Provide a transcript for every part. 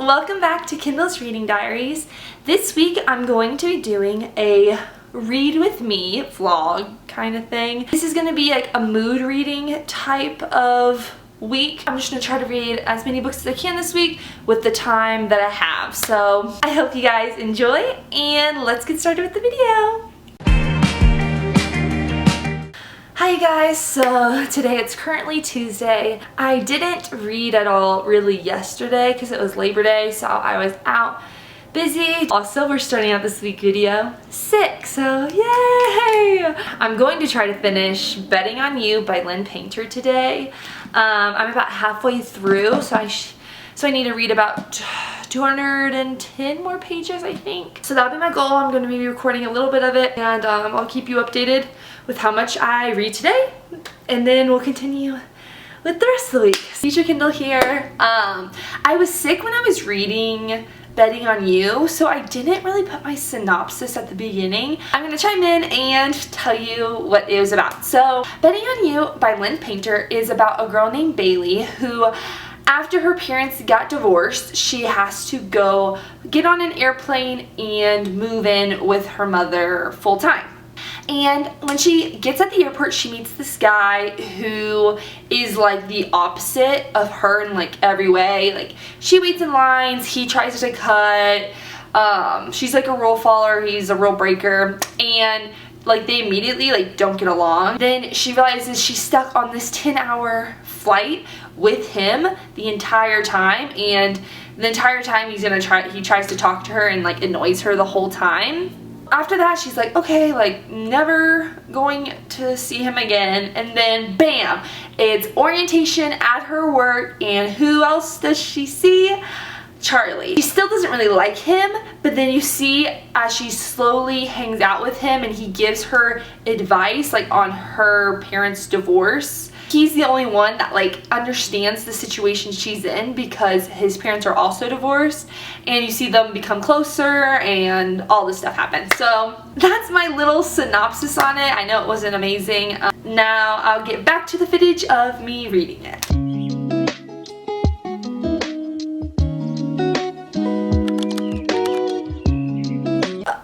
welcome back to Kindle's Reading Diaries. This week I'm going to be doing a read with me vlog kind of thing. This is going to be like a mood reading type of week. I'm just going to try to read as many books as I can this week with the time that I have. So I hope you guys enjoy, and let's get started with the video. Hi you guys, so today it's currently Tuesday. I didn't read at all really yesterday because it was Labor Day, so I was out busy. Also, we're starting out this week video sick, so yay! I'm going to try to finish Betting on You by Lynn Painter today. I'm about halfway through, so I need to read about 210 more pages, I think. So that'll be my goal. I'm going to be recording a little bit of it, and I'll keep you updated with how much I read today, and then we'll continue with the rest of the week. Teacher Kindle here. I was sick when I was reading Betting on You, so I didn't really put my synopsis at the beginning. I'm gonna chime in and tell you what it was about. So, Betting on You by Lynn Painter is about a girl named Bailey who, after her parents got divorced, she has to go get on an airplane and move in with her mother full time. And when she gets at the airport, she meets this guy who is like the opposite of her in like every way. Like, she waits in lines, he tries to cut, she's like a rule follower, he's a rule breaker, and like they immediately like don't get along. Then she realizes she's stuck on this 10-hour flight with him the entire time, and the entire time he tries to talk to her and like annoys her the whole time. After that, she's like, okay, like never going to see him again. And then bam, it's orientation at her work, and who else does she see? Charlie. She still doesn't really like him, but then you see as she slowly hangs out with him and he gives her advice like on her parents' divorce. He's the only one that like understands the situation she's in because his parents are also divorced, and you see them become closer and all this stuff happens. So that's my little synopsis on it. I know it wasn't amazing. Now I'll get back to the footage of me reading it.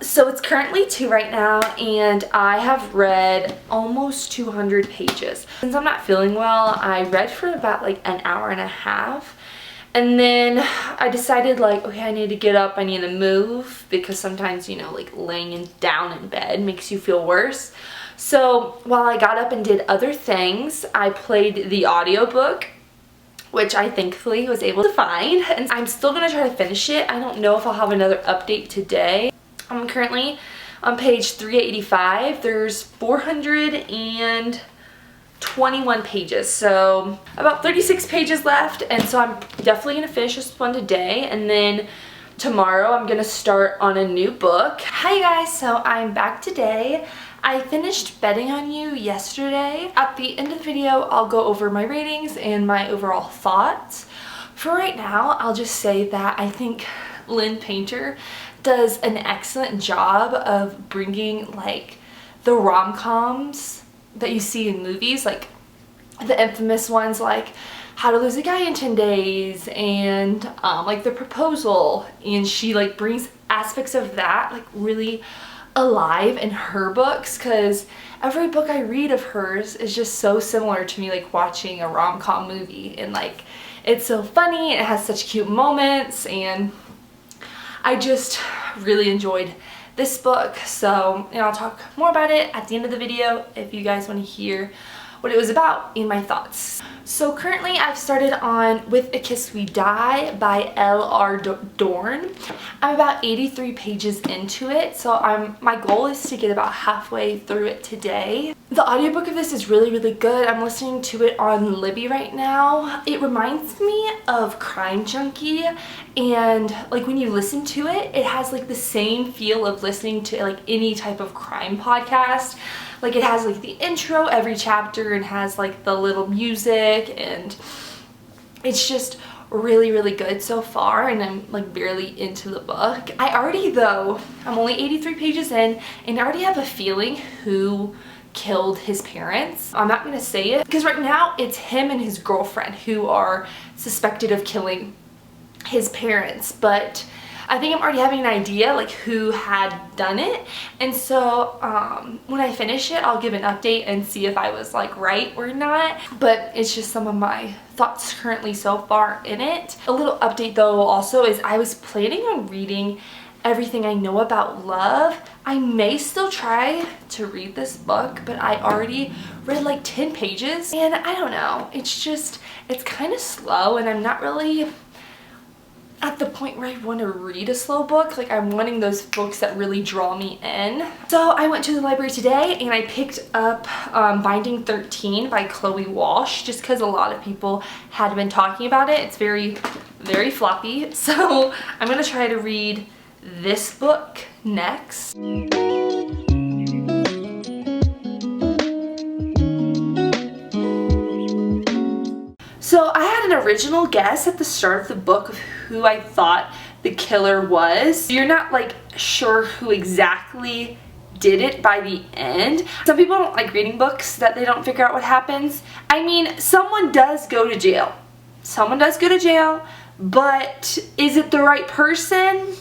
So it's currently 2 right now, and I have read almost 200 pages. Since I'm not feeling well, I read for about like an hour and a half. And then I decided like, okay, I need to get up, I need to move, because sometimes, you know, like laying down in bed makes you feel worse. So while I got up and did other things, I played the audiobook, which I thankfully was able to find. And I'm still gonna try to finish it. I don't know if I'll have another update today. I'm currently on page 385. There's 421 pages, so about 36 pages left, and so I'm definitely gonna finish this one today, and then tomorrow I'm gonna start on a new book. Hi guys, so I'm back today. I finished Betting on You yesterday. At the end of the video, I'll go over my ratings and my overall thoughts. For right now, I'll just say that I think Lynn Painter does an excellent job of bringing like the rom-coms that you see in movies, like the infamous ones like How to Lose a Guy in 10 Days and like The Proposal, and she like brings aspects of that like really alive in her books, because every book I read of hers is just so similar to me like watching a rom-com movie, and like it's so funny, it has such cute moments, and I just really enjoyed this book. So, and I'll talk more about it at the end of the video if you guys want to hear what it was about and my thoughts. So currently I've started on With a Kiss We Die by L.R. Dorn. I'm about 83 pages into it, so my goal is to get about halfway through it today. The audiobook of this is really, really good. I'm listening to it on Libby right now. It reminds me of Crime Junkie, and like when you listen to it, it has like the same feel of listening to like any type of crime podcast. Like it has like the intro every chapter and has like the little music, and it's just really, really good so far, and I'm like barely into the book. I'm only 83 pages in, and I already have a feeling who killed his parents. I'm not gonna say it because right now it's him and his girlfriend who are suspected of killing his parents, but I think I'm already having an idea like who had done it, and so when I finish it I'll give an update and see if I was like right or not, but it's just some of my thoughts currently so far in it. A little update though also is I was planning on reading Everything I Know About Love. I may still try to read this book, but I already read like 10 pages and I don't know, it's kind of slow and I'm not really at the point where I want to read a slow book. Like I'm wanting those books that really draw me in. So I went to the library today and I picked up Binding 13 by Chloe Walsh just because a lot of people had been talking about it. It's very, very floppy. So I'm going to try to read this book next. So I had an original guess at the start of the book of who I thought the killer was. You're not like sure who exactly did it by the end. Some people don't like reading books that they don't figure out what happens. I mean, someone does go to jail. Someone does go to jail, but is it the right person?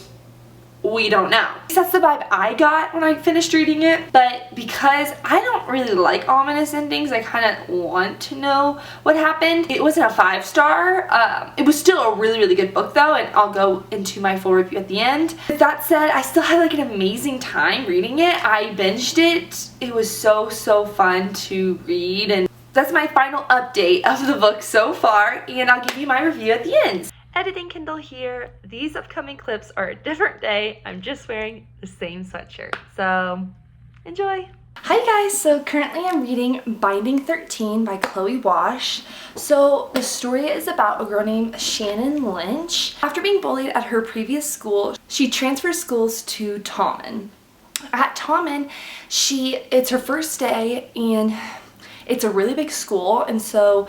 We don't know. That's the vibe I got when I finished reading it, but because I don't really like ominous endings, I kind of want to know what happened. It wasn't a 5-star. It was still a really, really good book though, and I'll go into my full review at the end. With that said, I still had like an amazing time reading it. I binged it. It was so fun to read, and that's my final update of the book so far, and I'll give you my review at the end. Editing Kindle here. These upcoming clips are a different day. I'm just wearing the same sweatshirt. So enjoy. Hi guys, so currently I'm reading Binding 13 by Chloe Walsh. So the story is about a girl named Shannon Lynch. After being bullied at her previous school, she transfers schools to Tommen. At Tommen, it's her first day and it's a really big school, and so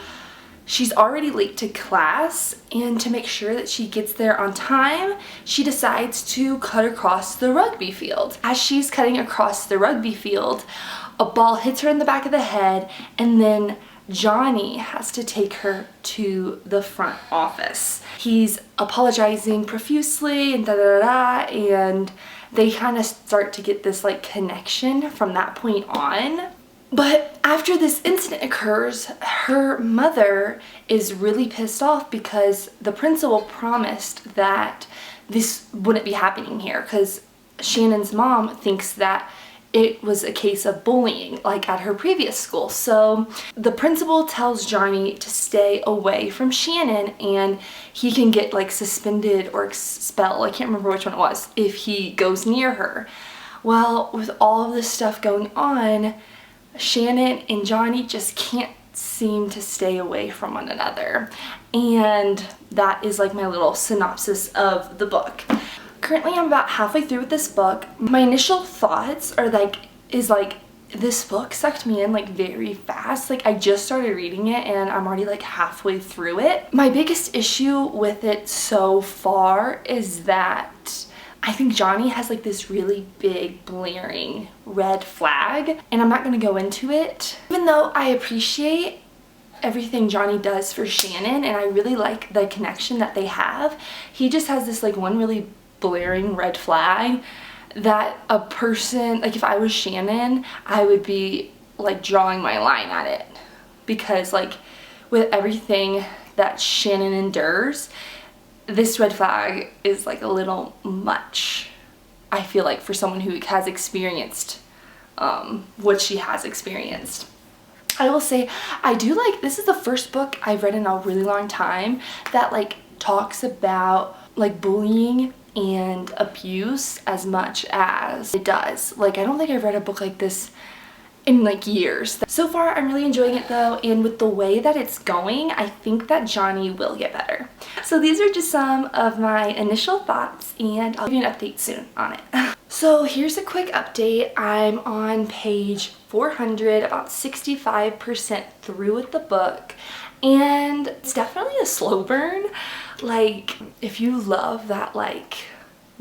she's already late to class, and to make sure that she gets there on time, she decides to cut across the rugby field. As she's cutting across the rugby field, a ball hits her in the back of the head, and then Johnny has to take her to the front office. He's apologizing profusely and and they kind of start to get this like connection from that point on. But after this incident occurs, her mother is really pissed off because the principal promised that this wouldn't be happening here, because Shannon's mom thinks that it was a case of bullying like at her previous school. So the principal tells Johnny to stay away from Shannon and he can get like suspended or expelled, I can't remember which one it was, if he goes near her. Well, with all of this stuff going on, Shannon and Johnny just can't seem to stay away from one another, and that is like my little synopsis of the book. Currently I'm about halfway through with this book. My initial thoughts are this book sucked me in like very fast. Like I just started reading it and I'm already like halfway through it. My biggest issue with it so far is that I think Johnny has like this really big blaring red flag, and I'm not going to go into it. Even though I appreciate everything Johnny does for Shannon and I really like the connection that they have, he just has this like one really blaring red flag that a person, like if I was Shannon, I would be like drawing my line at it, because like with everything that Shannon endures, this red flag is like a little much, I feel like, for someone who has experienced what she has experienced. I will say, I do like, this is the first book I've read in a really long time that like talks about like bullying and abuse as much as it does. Like I don't think I've read a book like this in like years. So far I'm really enjoying it though, and with the way that it's going, I think that Johnny will get better. So these are just some of my initial thoughts, and I'll give you an update soon on it. So here's a quick update. I'm on page 400, about 65% through with the book, and it's definitely a slow burn. Like if you love that like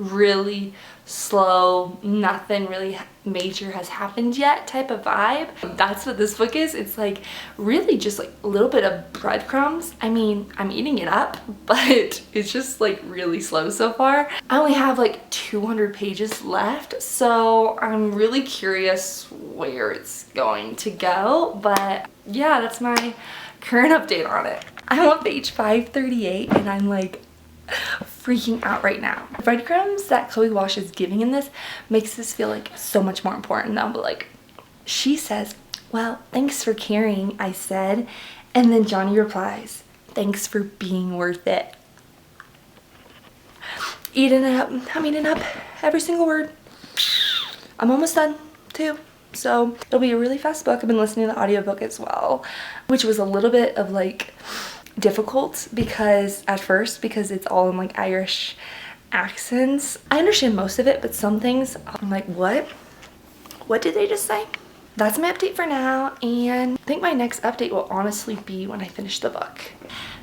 really slow, nothing really major has happened yet type of vibe. That's what this book is. It's like really just like a little bit of breadcrumbs. I mean, I'm eating it up, but it's just like really slow so far. I only have like 200 pages left, so I'm really curious where it's going to go. But yeah, that's my current update on it. I'm on page 538 and I'm like freaking out right now. The breadcrumbs that Chloe Walsh is giving in this makes this feel like so much more important though. But like, she says, well, thanks for caring, I said. And then Johnny replies, thanks for being worth it. Eating it up. I'm eating up every single word. I'm almost done too. So it'll be a really fast book. I've been listening to the audiobook as well, which was a little bit of like difficult because at first, because it's all in like Irish accents. I understand most of it, but some things I'm like, what did they just say? That's my update for now, and I think my next update will honestly be when I finish the book.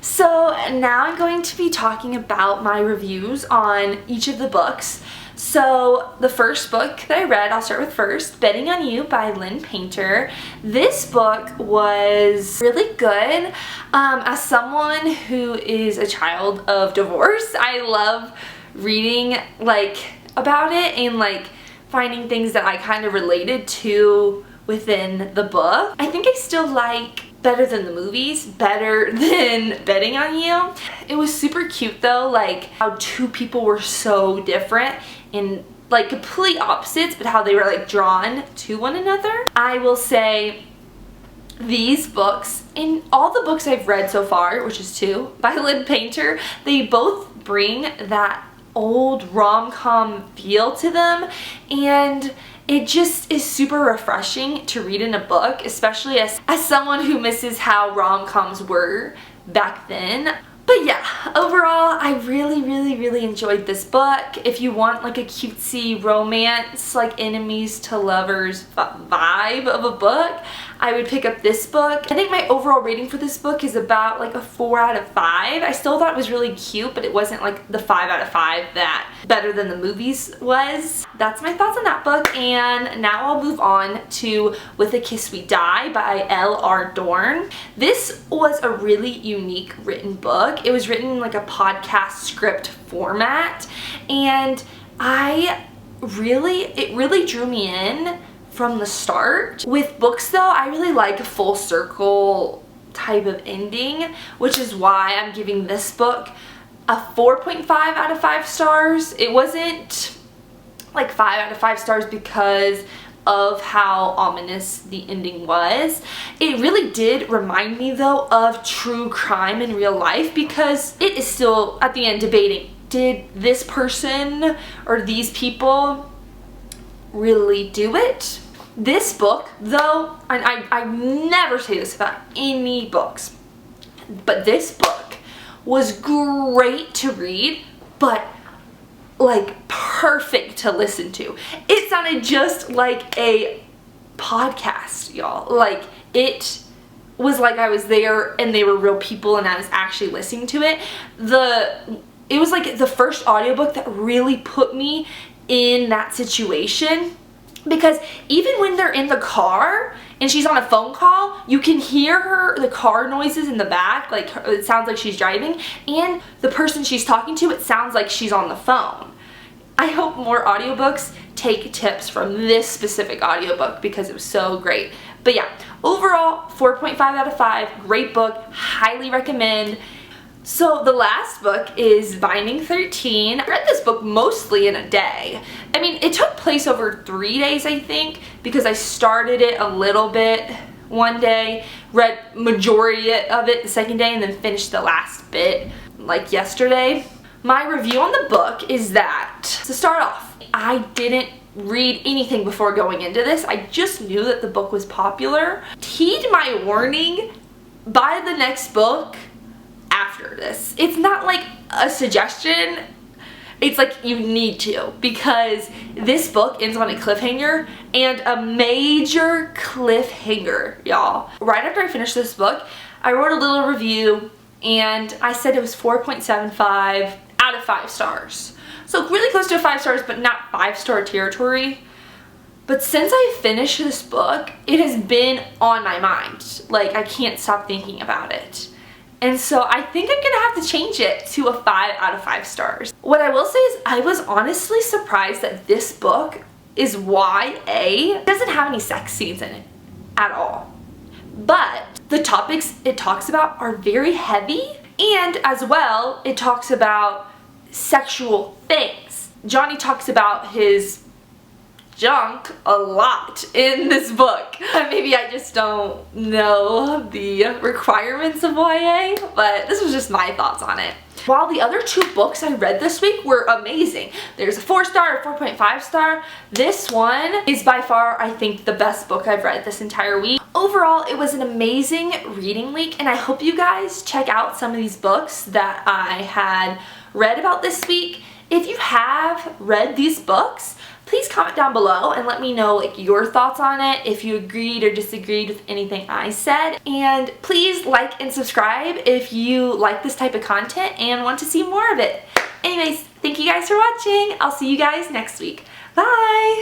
So now I'm going to be talking about my reviews on each of the books. So the first book that I read, I'll start with first, Betting on You by Lynn Painter. This book was really good. As someone who is a child of divorce, I love reading like about it and like finding things that I kind of related to within the book. I think I still like Better Than the Movies better than Betting on You. It was super cute though, like how two people were so different in like complete opposites, but how they were like drawn to one another. I will say these books, in all the books I've read so far, which is 2 by Lynn Painter, they both bring that old rom-com feel to them, and it just is super refreshing to read in a book, especially as someone who misses how rom-coms were back then. But yeah, overall, I really enjoyed this book. If you want like a cutesy romance, like enemies to lovers vibe of a book, I would pick up this book. I think my overall rating for this book is about like a 4 out of 5. I still thought it was really cute, but it wasn't like the 5 out of 5 that Better Than the Movies was. That's my thoughts on that book, and now I'll move on to With a Kiss We Die by L.R. Dorn. This was a really unique written book. It was written in like a podcast script format, and it really drew me in from the start. With books though, I really like a full circle type of ending, which is why I'm giving this book a 4.5 out of 5 stars. It wasn't like 5 out of 5 stars because of how ominous the ending was. It really did remind me though of true crime in real life, because it is still at the end debating, did this person or these people really do it? This book though, and I never say this about any books, but this book was great to read, but like perfect to listen to. It sounded just like a podcast, y'all. Like it was like I was there and they were real people and I was actually listening to it. It was like the first audiobook that really put me in that situation, because even when they're in the car and she's on a phone call, you can hear the car noises in the back, like it sounds like she's driving, and the person she's talking to, it sounds like she's on the phone. I hope more audiobooks take tips from this specific audiobook because it was so great. But yeah, overall 4.5 out of 5, great book, highly recommend. So the last book is Binding 13. I read this book mostly in a day. I mean, it took place over 3 days, I think, because I started it a little bit one day, read majority of it the second day, and then finished the last bit like yesterday. My review on the book is that, to start off, I didn't read anything before going into this. I just knew that the book was popular. Heed my warning, buy the next book after this. It's not like a suggestion, it's like you need to, because this book ends on a cliffhanger, and a major cliffhanger, y'all. Right after I finished this book, I wrote a little review and I said it was 4.75 out of 5 stars. So really close to 5 stars, but not 5-star territory. But since I finished this book, it has been on my mind. Like, I can't stop thinking about it. And so I think I'm gonna have to change it to a 5 out of 5 stars. What I will say is I was honestly surprised that this book is YA. It doesn't have any sex scenes in it at all. But the topics it talks about are very heavy, and as well, it talks about sexual things. Johnny talks about his junk a lot in this book. Maybe I just don't know the requirements of YA, but this was just my thoughts on it. While the other 2 books I read this week were amazing, there's a 4-star, a 4.5 star, this one is by far, I think, the best book I've read this entire week. Overall, it was an amazing reading week, and I hope you guys check out some of these books that I had read about this week. If you have read these books, please comment down below and let me know like your thoughts on it, if you agreed or disagreed with anything I said. And please like and subscribe if you like this type of content and want to see more of it. Anyways, thank you guys for watching. I'll see you guys next week. Bye!